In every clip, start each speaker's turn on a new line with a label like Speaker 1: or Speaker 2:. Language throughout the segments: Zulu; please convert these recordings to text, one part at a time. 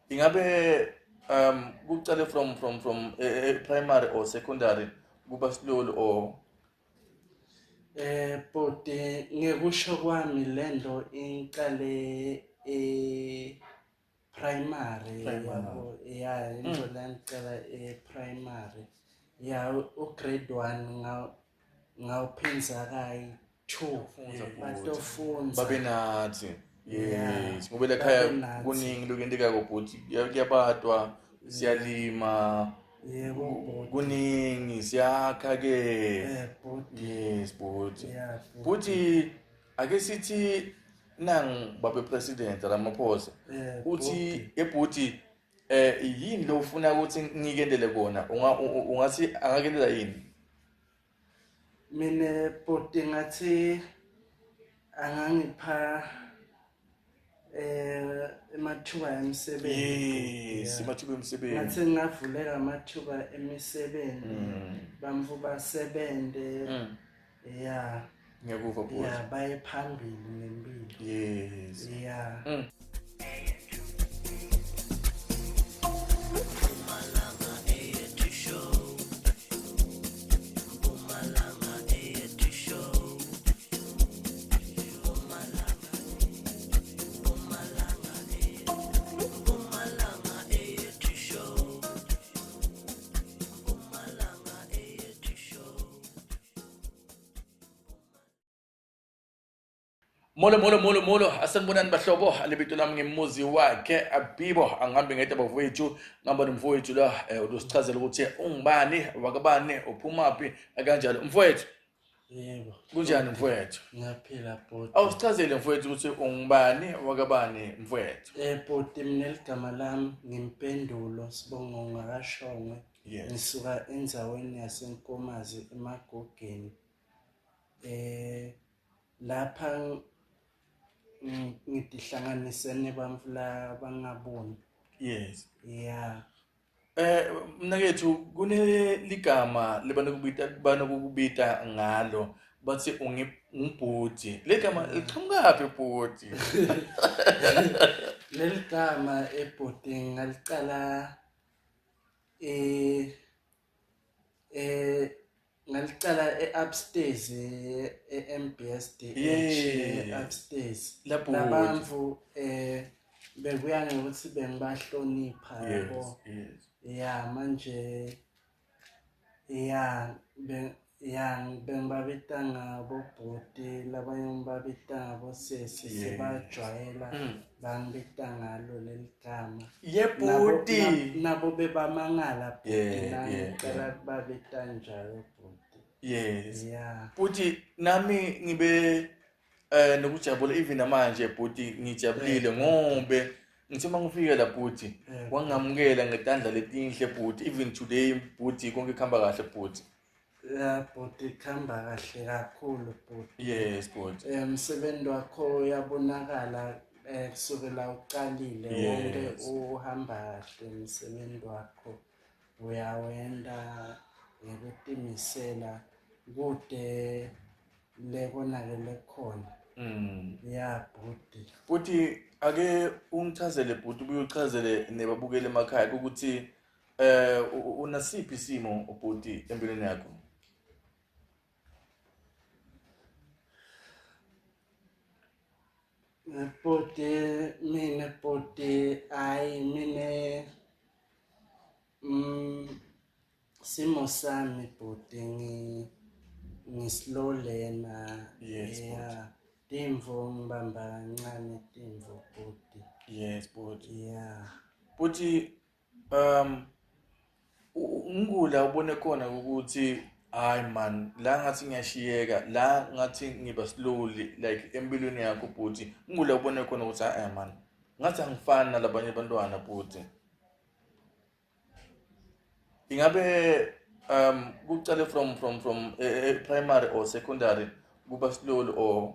Speaker 1: Ingabe kucale from primary or secondary kuba slow or
Speaker 2: Bhuti ngekusho kwami lento iqale primary yabo ya into lengicela primary ya grade 1 ngawuphinza kayi-2 batofunza
Speaker 1: babe nathi.
Speaker 2: yeah
Speaker 1: Yes, ngoba lekhaya
Speaker 2: babe nathi
Speaker 1: kuningi lokuyenteka bhuti kuyabadwa siyalima
Speaker 2: yebo bhuti
Speaker 1: kuningi siyakha ke.
Speaker 2: bhuti
Speaker 1: Yes bhuti.
Speaker 2: yeah bhuti
Speaker 1: Bhuti ake sithi nang babe president Ramaphosa uthi ebhuti yini lo ufuna ukuthi ngikendele kona ungathi angakendela yini?
Speaker 2: mina bhuti ngathi angangipha amathuba emisebenzi
Speaker 1: Yes, amathuba emisebenzi.
Speaker 2: ngathi ngavuleka amathuba emisebenzi bamfu basebenze yeah
Speaker 1: Ngiyakuva bhuti.
Speaker 2: yeah baye phambili ngempilo
Speaker 1: Yes.
Speaker 2: yeah
Speaker 1: Molo asanibonani bahlobo alibito lami ngemuzi wakhe Abibo angihambe ngedwa bafowethu ngihamba nomfowethu la usichazela ukuthi ungubani wakabani uphumaphi kanjalo mfowethu
Speaker 2: yebo
Speaker 1: kunjani mfowethu
Speaker 2: ngaphila bhuti
Speaker 1: awusichazele mfowethu ukuthi ungubani wakabani mfowethu
Speaker 2: bhuti mina eligama lami ngimpendulo Sibongo Ngakashongwe ngisuka endzaweni yaseNkomazi eMagogeni lapha ngitihlanganise nebamfula bangaboni
Speaker 1: yes
Speaker 2: yeah
Speaker 1: mnakethu kuneligama banokubita ngalo bathi ungibhuti legama liqhamukaphi bhuti
Speaker 2: leli gama ebhuti ngalicala upstairs eMBSD upstairs labamvu bekuya ngokuthi bengibahlonipha yabo yeah manje yeah bengibabita ngabo bhuti labanye ngibabita ngabo sesi sebajwayela bangibita ngalo leli gama
Speaker 1: yebhuti
Speaker 2: nabo bebamangala bhuti nangicela kubabita njalo bhuti
Speaker 1: yes
Speaker 2: yeah
Speaker 1: bhuti nami ngibe nokujabula even manje bhuti ngijabulile ngobe ngithi mangifika la bhuti wangamukela ngetandla letinhle bhuti even today bhuti konke kuhamba kahle bhuti
Speaker 2: yeah bhuti kuhamba kahle kakhulu bhuti
Speaker 1: yes bhuti
Speaker 2: umsebenzi wakho uyabonakala kusukela uqalile wonke uhamba kahle umsebenzi wakho uyawenda ngokutimisela kude lebonakele khona yeah
Speaker 1: bhuti ake ungichazele bhuti ubuye uchazele nebabukeli emakhaya ukuthi unasiphi isimo bhuti empilweni yakho
Speaker 2: bhuti mina bhuti hayi mina simo sami bhuti ngislow learner yeah timvo ngibamba kancane timvo bhuti
Speaker 1: yes bhuti
Speaker 2: yeah
Speaker 1: bhuti ngikula ubone khona ukuthi hayi man la ngathi ngiyashiyeka la ngathi ngiba slowly like empilweni yakho bhuti ngikula ubone khona ukuthi hayi man ngathi angifani nalabanye abantwana bhuti ingabe kucale from primary or secondary kuba slow or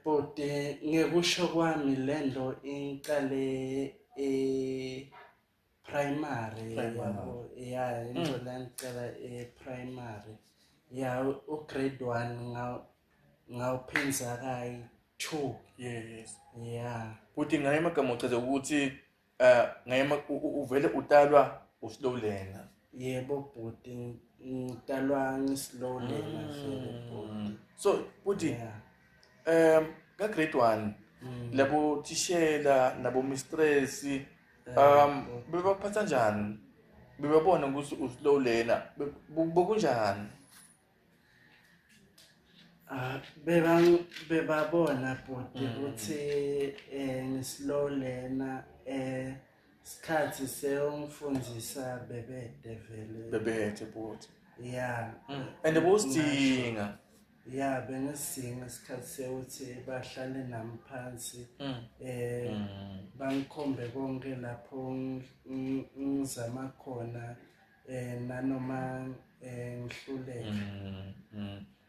Speaker 2: bhuti ngekusho kwami lento iqale primary yabo yeah into lengicela primary yeah grade 1 ngawuphinza kayi 2.
Speaker 1: Yes.
Speaker 2: Yeah.
Speaker 1: Futhi ngale magama uchaza ukuthi uvele utalwa uSlowlena.
Speaker 2: Yebo bhuti, ngitalwa ngislow lena vele bhuti.
Speaker 1: So futhi
Speaker 2: Yeah.
Speaker 1: ka grade 1 labo tishela nabo mistress bebaphatha njani? Bebabona ukuthi uSlowlena bokunjani?
Speaker 2: Bebabona bhuti ukuthi ngislow lena isikhathi seyongifundisa bebede vele.
Speaker 1: Bebethe bhuti.
Speaker 2: Yeah.
Speaker 1: And bosizinga.
Speaker 2: Yeah, bengisinga isikhathi sewuthi bahlale nami phansi bangikhombe konke lapho ngizama khona nanoma ngihluleke.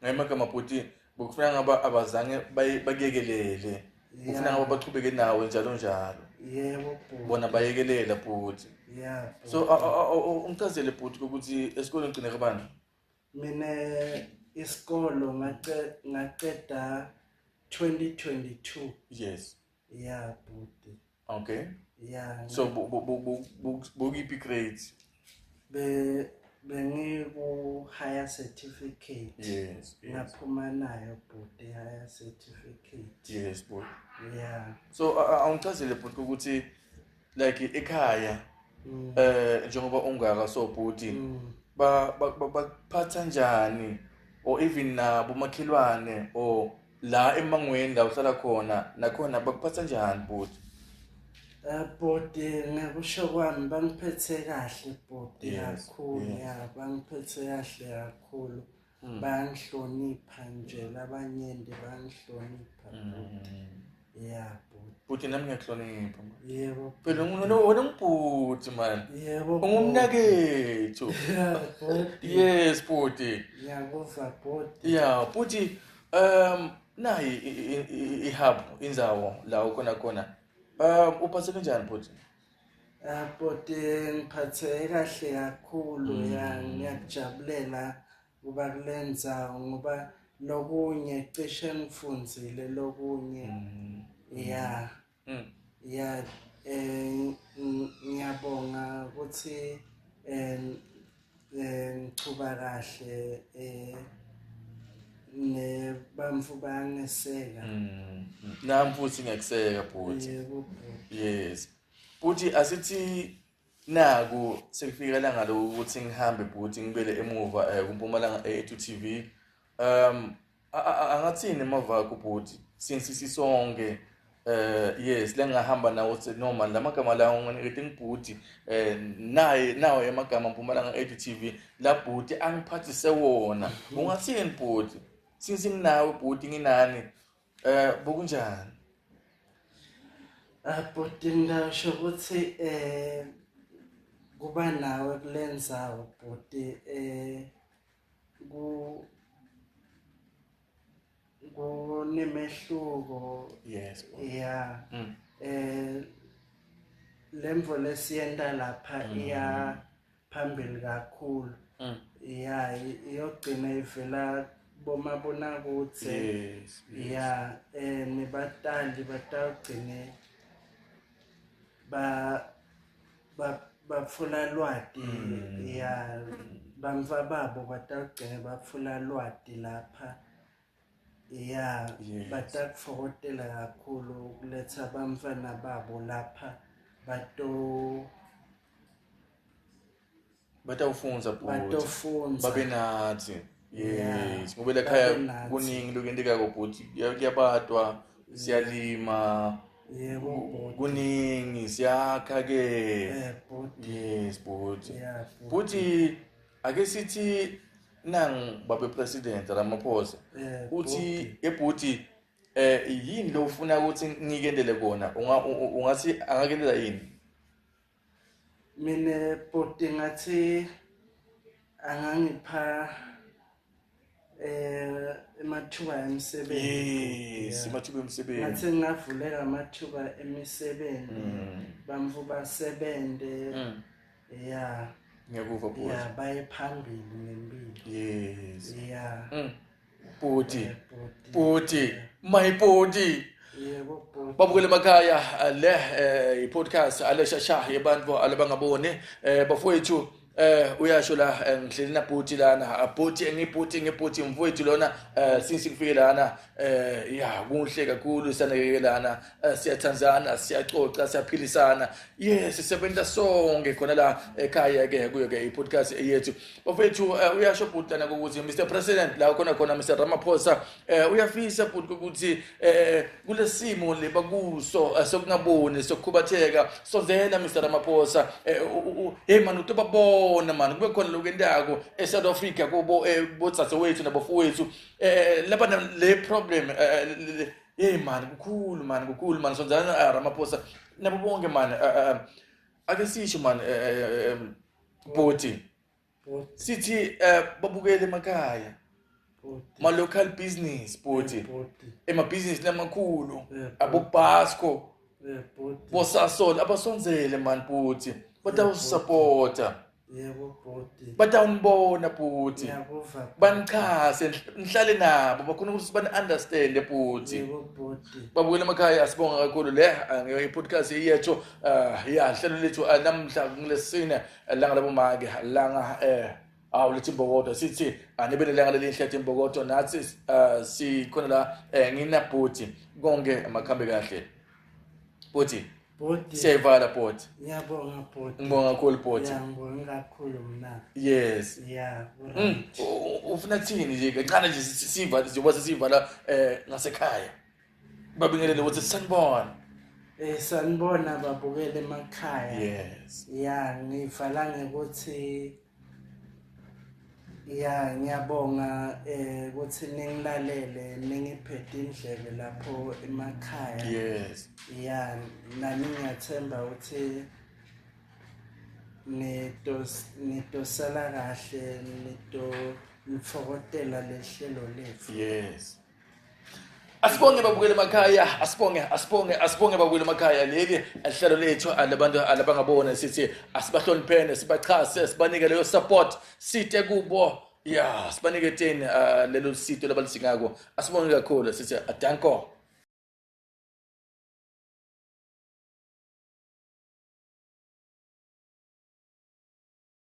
Speaker 1: Ngayimagama bhuti bokufuna ngaba abazange bakuyekelele. Ufuna ngaba baqhubeke nawe njalo njalo.
Speaker 2: Yebo bhuti.
Speaker 1: Bona bayekelela bhuti.
Speaker 2: Yeah.
Speaker 1: So ungichazele bhuti ukuthi esikoleni ugcine kabani?
Speaker 2: Mina isikolo ngaqeda 2022.
Speaker 1: Yes.
Speaker 2: Yeah bhuti.
Speaker 1: Okay.
Speaker 2: Yeah.
Speaker 1: So bukiphi grades?
Speaker 2: Bengiku higher certificate.
Speaker 1: Yes.
Speaker 2: Ngaphuma nayo bhuti higher certificate.
Speaker 1: Yes bhuti.
Speaker 2: Yeah.
Speaker 1: So awungichazele bhuti ukuthi like ekhaya njengoba ungaka so bhuti baphatha njani or even nabo makhelwane or la emangweni la uhlala khona nakhona bakuphatha njani bhuti?
Speaker 2: Bhuti ngakusho kwami bangiphethe kahle bhuti kakhulu. Yeah, bangiphethe kahle kakhulu. Bangihlonipha nje labanyenti bangihlonipha bhuti. Yeah bhuti.
Speaker 1: Bhuti nami ngiyakuhlonipha.
Speaker 2: Yebo.
Speaker 1: Phela wena ngibhuti man.
Speaker 2: Yebo.
Speaker 1: Ungumnakethu.
Speaker 2: Yeah bhuti.
Speaker 1: Yes bhuti.
Speaker 2: Ngiyakuva bhuti.
Speaker 1: Yeah bhuti nayi ihub indzawo la ukhona uphathe kanjani bhuti?
Speaker 2: Bhuti ngiphathe kahle kakhulu. Yeah, ngiyakujabulela kuba kulenza ngoba lokunye cishe ngifunzile lokunye. Yeah. Yeah. Ngiyabonga ukuthi ngichuba kahle nebamfu bayangeseka.
Speaker 1: Nami futhi ngiyakuseka bhuti.
Speaker 2: Yebo.
Speaker 1: Yes. Bhuti asithi naku sekufika langa lo ukuthi ngihambe bhuti ngibele emuva kuMpumalanga A2 TV. Angathini emava akho bhuti since sisonke yes lengahamba nawo noma lamagama lawo ngithi ngibhuti nawe emagama Mpumalanga A2 TV la bhuti angiphathise wona. Ungathini bhuti since nginawe bhuti nginani bokunjani?
Speaker 2: Bhuti ngisho ukuthi kuba nawe kulenzayo bhuti kunemehluko.
Speaker 1: Yes.
Speaker 2: Yeah. Lemvo lesiyenta lapha iya phambili kakhulu. Yeah, iyogcina ivela bomabonakudze.
Speaker 1: Yes.
Speaker 2: Yeah, nebatali batagcine bafuna lwati. Yeah, bamva babo batagcine bafuna lwati lapha. Yeah, batakufokotela kakhulu kuletha bamfana babo lapha
Speaker 1: batawufunza bhuti babe nathi. Yes, ngoba lekhaya kuningi lokuyendekako bhuti kuyabadwa siyalima.
Speaker 2: Yebo
Speaker 1: kuningi siyakha ke. Yes bhuti. Bhuti ake sithi nang babe president Ramaphosa uthi ebhuti yini lo ufuna ukuthi ngikendele kona ungathi angakendela yini?
Speaker 2: Mina bhuti ngathi angangipha emathuba emisebenzi.
Speaker 1: Yes, amathuba emisebenzi.
Speaker 2: Ngathi ngavuleka amathuba emisebenzi bamfu basebente. Yeah.
Speaker 1: Ngiyakuva bhuti.
Speaker 2: Yeah, baye phambili ngempilo.
Speaker 1: Yes.
Speaker 2: Yeah.
Speaker 1: Bhuti, my bhuti.
Speaker 2: Yebo bhuti.
Speaker 1: Babukele emakhaya le i-podcast aleshasha yebantu alabangaboni bafowethu uyasho la ngihleli na bhuti lana ngibhuti mfowethu lona since ngifike lana ya kuhle kakhulu sanakekelana siyathandzana siyaxoxa siyaphilisana yes sisebenza sonke khona la ekhaya ke kuyo ke i-podcast yethu bafowethu uyasho bhuti lana ukuthi Mr President la khona Mr Ramaphosa uyafisa bhuti ukuthi kulesimo lebakuso sokungaboni sokukhubatheka sozela Mr Ramaphosa hey man utobabona man kube khona lokwendako eSouth Africa kubo botsatse wethu nabafowethu lapha le problem hey man kukhulu man sozela Ramaphosa nabo bonke man ake sisho man bhuti sithi babukele emakhaya ma local business bhuti business lamakhulu abobasco bosasol abasonzele man bhuti batawusupporta
Speaker 2: Yebo bhuti.
Speaker 1: batawunibona bhuti
Speaker 2: Ngiyakuzwa.
Speaker 1: banichase nihlale nabo bakhona ukuthi bani understand bhuti
Speaker 2: Yebo bhuti.
Speaker 1: babukela emakhaya sibonga kakhulu le nge-podcast yethu ya hlelo lethu namhla ngilesine langa labomake langa awulethi Mbokodo sithi anibele langa lelihle ethi Mbokodo nathi sikhona la nginabhuti konke amakhambe kahle bhuti
Speaker 2: Bhuti.
Speaker 1: siyayivala bhuti
Speaker 2: Ngiyabonga bhuti.
Speaker 1: ngibonga kakhulu bhuti
Speaker 2: Ngiyabonga kakhulu mna.
Speaker 1: yes
Speaker 2: Yeah.
Speaker 1: ufuna thini nje kancane nje siva njengoba sesivala ngasekhaya babingelele ukuthi sanibona
Speaker 2: Sanibona babukele emakhaya.
Speaker 1: yes
Speaker 2: Ya ngivala ngekuthi ya ngiyabonga ukuthi ningilalele ningiphethe indlebe lapho emakhaya.
Speaker 1: yes
Speaker 2: Ya nami ngiyathemba ukuthi nitosala kahle nifokotela lehlelo lethu.
Speaker 1: yes asibonge babukele emakhaya asibonge babukele emakhaya leli ehlelo lethu alabantu alabangabona sithi asibahloniphene sibachase sibanike leyo support sithe kubo ya sibanike teni lelo sito labalisingako asibonge kakhulu sithi adanko